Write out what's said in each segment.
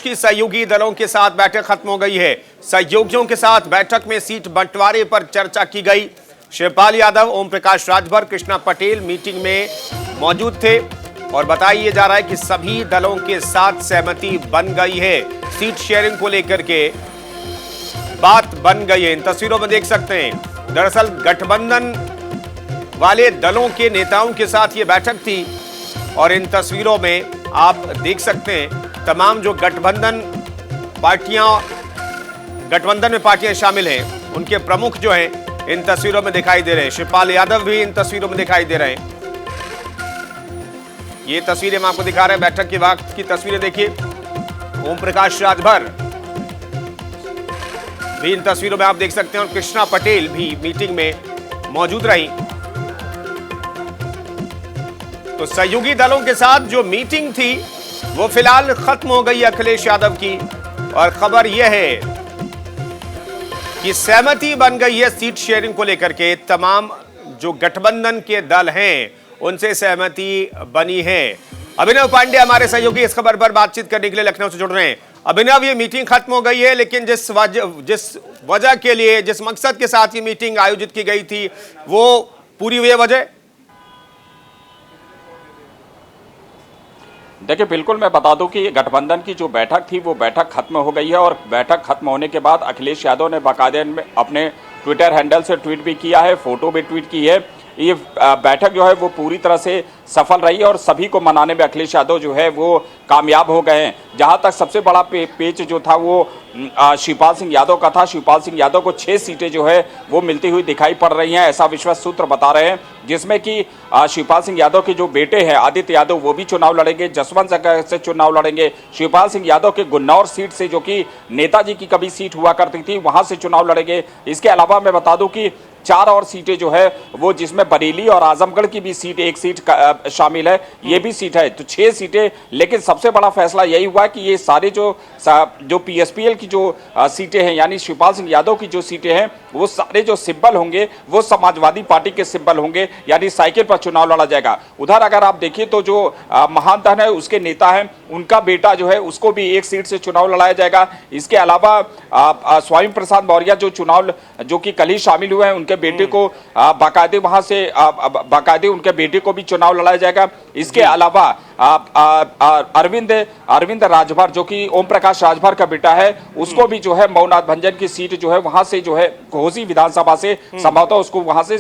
की सहयोगी दलों के साथ बैठक खत्म हो गई है। सहयोगियों के साथ बैठक में सीट बंटवारे पर चर्चा की गई। शिवपाल यादव, ओम प्रकाश राजभर, कृष्णा पटेल मीटिंग में मौजूद थे और बताया जा रहा है कि सभी दलों के साथ सहमति बन गई है। सीट शेयरिंग को लेकर के बात बन गई है। इन तस्वीरों में देख सकते हैं, दरअसल गठबंधन वाले दलों के नेताओं के साथ ये बैठक थी और इन तस्वीरों में आप देख सकते हैं तमाम जो गठबंधन में पार्टियां शामिल हैं उनके प्रमुख जो हैं इन तस्वीरों में दिखाई दे रहे हैं। शिवपाल यादव भी इन तस्वीरों में दिखाई दे रहे हैं। ये तस्वीरें हम आपको दिखा रहे हैं, बैठक के वक्त की तस्वीरें देखिए। ओम प्रकाश राजभर भी इन तस्वीरों में आप देख सकते हैं और कृष्णा पटेल भी मीटिंग में मौजूद रही। तो सहयोगी दलों के साथ जो मीटिंग थी वो फिलहाल खत्म हो गई अखिलेश यादव की और खबर यह है कि सहमति बन गई है सीट शेयरिंग को लेकर के। तमाम जो गठबंधन के दल हैं उनसे सहमति बनी है। अभिनव पांडे हमारे सहयोगी इस खबर पर बातचीत करने के लिए लखनऊ से जुड़ रहे हैं। अभिनव, ये मीटिंग खत्म हो गई है, लेकिन जिस वजह के लिए, जिस मकसद के साथ ये मीटिंग आयोजित की गई थी वो पूरी हुई है वजह? देखिए, बिल्कुल मैं बता दूं कि गठबंधन की जो बैठक थी वो बैठक खत्म हो गई है और बैठक खत्म होने के बाद अखिलेश यादव ने बाकायदे अपने ट्विटर हैंडल से ट्वीट भी किया है, फोटो भी ट्वीट की है। ये बैठक जो है वो पूरी तरह से सफल रही है और सभी को मनाने में अखिलेश यादव जो है वो कामयाब हो गए हैं। जहां तक सबसे बड़ा पेच जो था वो शिवपाल सिंह यादव का था। शिवपाल सिंह यादव को 6 सीटें जो है वो मिलती हुई दिखाई पड़ रही हैं, ऐसा विश्वस्त सूत्र बता रहे हैं, जिसमें कि शिवपाल सिंह यादव के जो बेटे हैं आदित्य यादव वो भी चुनाव लड़ेंगे, जसवंत सिंह से चुनाव लड़ेंगे। शिवपाल सिंह यादव के गुन्नौर सीट से, जो कि नेताजी की कभी सीट हुआ करती थी, वहां से चुनाव लड़ेंगे। इसके अलावा मैं बता दूं कि 4 और सीटें जो है वो, जिसमें बरेली और आजमगढ़ की भी सीट, एक सीट शामिल है, ये भी सीट है, तो 6 सीटें। लेकिन सबसे बड़ा फैसला यही हुआ कि ये सारे जो पीएसपीएल की जो सीटें हैं, यानी शिवपाल सिंह यादव की जो सीटें हैं, वो सारे जो सिंबल होंगे वो समाजवादी पार्टी के सिंबल होंगे, यानी साइकिल पर चुनाव लड़ा जाएगा। उधर अगर आप देखिए तो जो महान धन है उसके नेता हैं, उनका बेटा जो है उसको भी एक सीट से चुनाव लड़ाया जाएगा। इसके अलावा स्वामी प्रसाद मौर्य जो चुनाव, जो कि कल ही शामिल हुए हैं, उनके बेटे को बाकायदे वहां से बाकायदे उनके बेटे को भी चुनाव लड़ाया जाएगा। इसके अलावा अरविंद राजभर, जो कि ओम प्रकाश राजभर का बेटा है, उसको भी जो है मऊनाथ भंजन की सीट जो है वहां से जो है घोसी विधानसभा से संभवतः उसको वहां से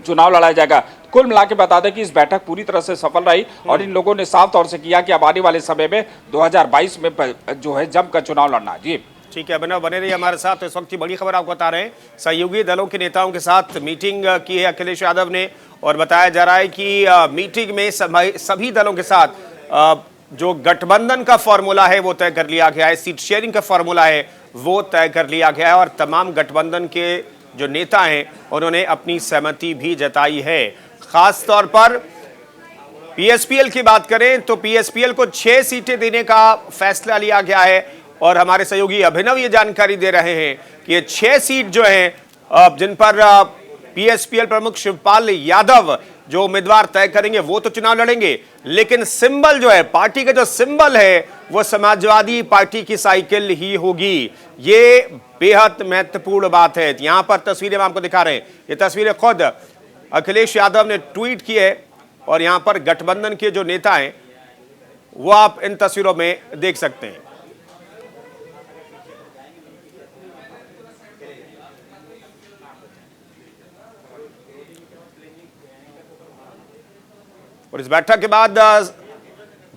चुनाव लड़ाया जाएगा। कुल मिला के बता दें कि इस बैठक पूरी तरह से सफल रही और इन लोगों ने साफ तौर से किया कि अब आने वाले समय में 2022 में जो है जमकर चुनाव लड़ना। जी ठीक है अभिनव, बने रहिए हमारे साथ। इस वक्त की बड़ी खबर आपको बता रहे हैं, सहयोगी दलों के नेताओं के साथ मीटिंग की है अखिलेश यादव ने और बताया जा रहा है कि मीटिंग में सभी दलों के साथ जो गठबंधन का फॉर्मूला है वो तय कर लिया गया है, सीट शेयरिंग का फॉर्मूला है वो तय कर लिया गया है और तमाम गठबंधन के जो नेता हैं उन्होंने अपनी सहमति भी जताई है। खास तौर पर पीएसपीएल की बात करें तो पीएसपीएल को 6 सीटें देने का फैसला लिया गया है और हमारे सहयोगी अभिनव ये जानकारी दे रहे हैं कि ये 6 सीट जो हैं जिन पर पीएसपीएल प्रमुख शिवपाल यादव जो उम्मीदवार तय करेंगे वो तो चुनाव लड़ेंगे, लेकिन सिंबल जो है, पार्टी का जो सिंबल है वो समाजवादी पार्टी की साइकिल ही होगी। ये बेहद महत्वपूर्ण बात है। यहां पर तस्वीरें हम आपको दिखा रहे हैं, ये तस्वीरें खुद अखिलेश यादव ने ट्वीट की है और यहां पर गठबंधन के जो नेता हैं वो आप इन तस्वीरों में देख सकते हैं। और इस बैठक के बाद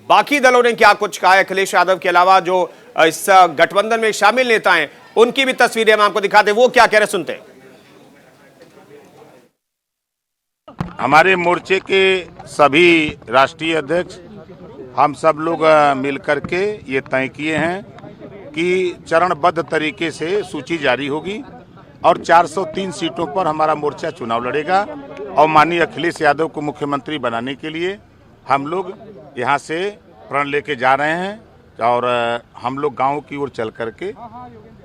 बाकी दलों ने क्या कुछ कहा है, अखिलेश यादव के अलावा जो इस गठबंधन में शामिल नेता हैं उनकी भी तस्वीरें हम आपको दिखाते हैं, वो क्या कह रहे सुनते हैं। हमारे मोर्चे के सभी राष्ट्रीय अध्यक्ष हम सब लोग मिलकर के ये तय किए हैं कि चरणबद्ध तरीके से सूची जारी होगी और 403 सीटों पर हमारा मोर्चा चुनाव लड़ेगा और माननीय अखिलेश यादव को मुख्यमंत्री बनाने के लिए हम लोग यहाँ से प्रण लेके जा रहे हैं और हम लोग गाँव की ओर चल करके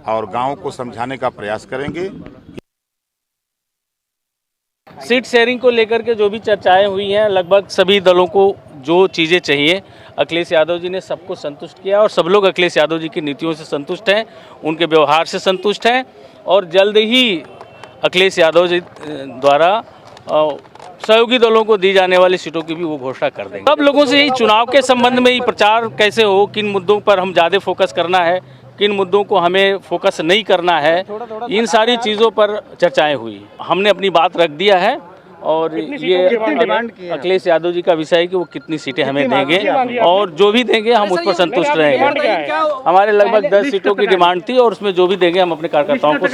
और गाँव को समझाने का प्रयास करेंगे। सीट शेयरिंग को लेकर के जो भी चर्चाएं हुई हैं, लगभग सभी दलों को जो चीज़ें चाहिए अखिलेश यादव जी ने सबको संतुष्ट किया और सब लोग अखिलेश यादव जी की नीतियों से संतुष्ट हैं, उनके व्यवहार से संतुष्ट हैं और जल्द ही अखिलेश यादव जी द्वारा सहयोगी दलों को दी जाने वाली सीटों की भी वो घोषणा कर देंगे। सब लोगों से यही चुनाव के संबंध में ही प्रचार कैसे हो, किन मुद्दों पर हम ज़्यादा फोकस करना है, किन मुद्दों को हमें फोकस नहीं करना है, इन सारी चीज़ों पर चर्चाएं हुई। हमने अपनी बात रख दिया है और ये अखिलेश यादव जी का विषय है कि वो कितनी सीटें हमें देंगे और जो भी देंगे हम उस पर संतुष्ट रहेंगे। हमारे लगभग 10 सीटों की डिमांड थी और उसमें जो भी देंगे हम अपने कार्यकर्ताओं को